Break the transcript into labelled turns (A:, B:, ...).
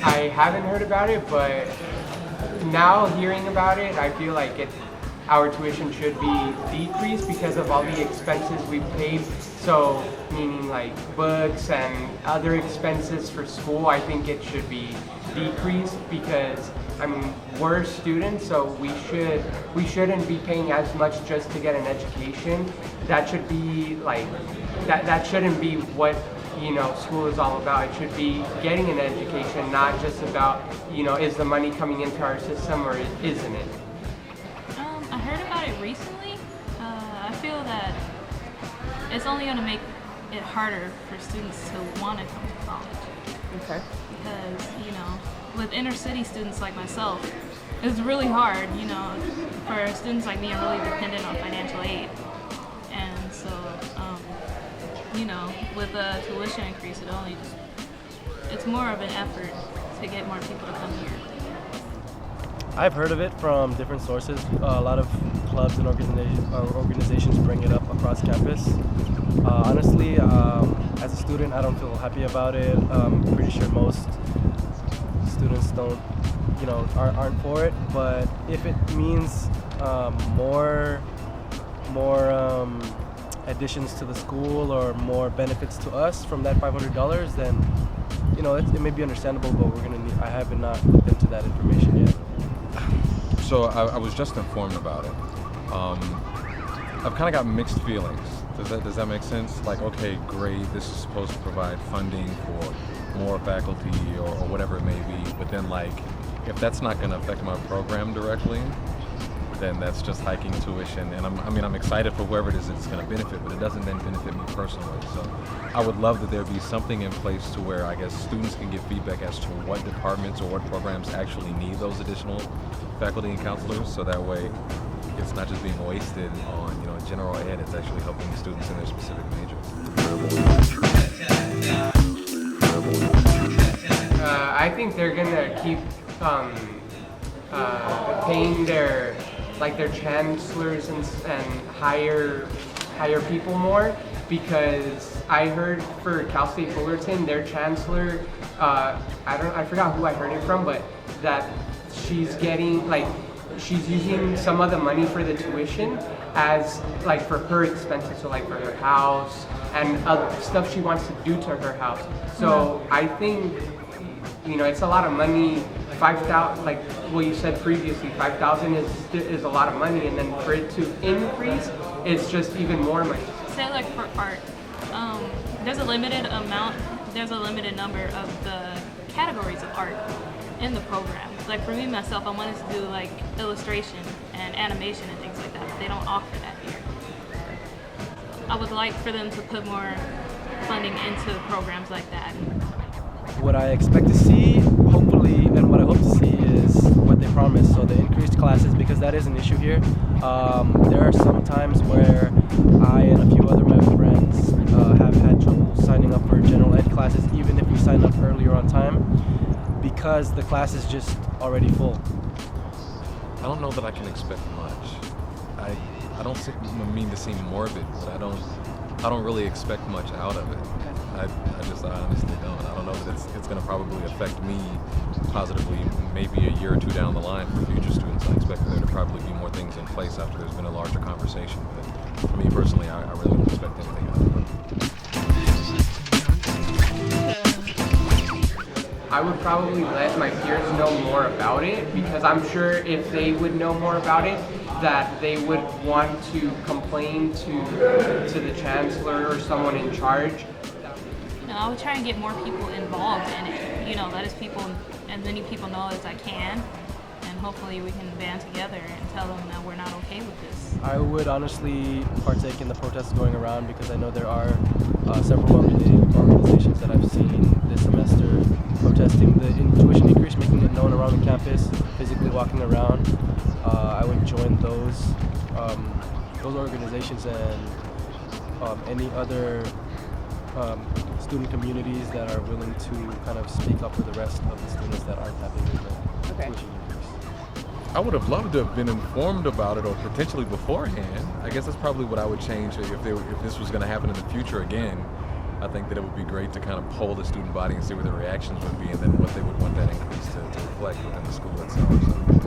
A: I haven't heard about it, but now hearing about it, I feel like our tuition should be decreased because of all the expenses we paid. So, meaning like books and other expenses for school, I think it should be decreased because I mean we're students, so we shouldn't be paying as much just to get an education. That should be like that shouldn't be what school is all about. It should be getting an education, not just about is the money coming into our system or isn't it?
B: I heard about it recently. I feel that it's only going to make it harder for students to want to come to college.
A: Okay.
B: Because, with inner city students like myself, it's really hard, for students like me are really dependent on financial aid. And so, with a tuition increase, it's more of an effort to get more people to come here.
C: I've heard of it from different sources. A lot of clubs and organizations bring it up across campus. Honestly, as a student, I don't feel happy about it. I'm pretty sure most students aren't for it. But if it means more additions to the school or more benefits to us from that $500, then it may be understandable. But I haven't not looked into that information yet.
D: So I was just informed about it. I've kind of got mixed feelings. Does that make sense? Like, okay, great, this is supposed to provide funding for more faculty or whatever it may be, but then if that's not going to affect my program directly, then that's just hiking tuition. And I'm excited for whoever it is it's going to benefit, but it doesn't then benefit me personally. So I would love that there be something in place to where I guess students can get feedback as to what departments or what programs actually need those additional faculty and counselors, so that way it's not just being wasted on general ed, it's actually helping students in their specific major.
A: I think they're gonna keep paying their chancellors and hire people more, because I heard for Cal State Fullerton, their chancellor, I forgot who I heard it from, but that she's using some of the money for the tuition as for her expenses, so for her house and other stuff she wants to do to her house. So I think it's a lot of money. 5,000, like what you said previously, 5,000 is a lot of money, and then for it to increase, it's just even more money.
B: Say for art, there's a limited number of the categories of art in the program. Like for me myself, I wanted to do illustration and animation and things like that, but they don't offer that here. I would like for them to put more funding into programs like that.
C: What I expect to see, hopefully, and what I hope to see is what they promise. So the increased classes, because that is an issue here. There are some times where I and a few other of my friends have had trouble signing up for general ed classes, even if we sign up earlier on time, because the class is just already full.
D: I don't know that I can expect much. I don't mean to seem morbid, but I don't really expect much out of it. I honestly don't. I don't know that it's going to probably affect me positively maybe a year or two down the line for future students. I expect there to probably be more things in place after there's been a larger conversation. But for me personally, I really don't expect anything out of it.
A: I would probably let my peers know more about it, because I'm sure if they would know more about it, that they would want to complain to the chancellor or someone in charge.
B: I would try and get more people involved in it. That is people in as many people know as I can, and hopefully we can band together and tell them that we're not okay with this.
C: I would honestly partake in the protests going around because I know there are several organizations that I've seen this semester protesting the tuition increase, making it known around the campus, physically walking around. I would join those organizations and any other student communities that are willing to kind of speak up for the rest of the students that aren't having the
E: Okay.
C: tuition increase.
D: I would have loved to have been informed about it, or potentially beforehand. I guess that's probably what I would change if this was going to happen in the future again. I think that it would be great to kind of poll the student body and see what their reactions would be, and then what they would want that increase to reflect within the school itself. So.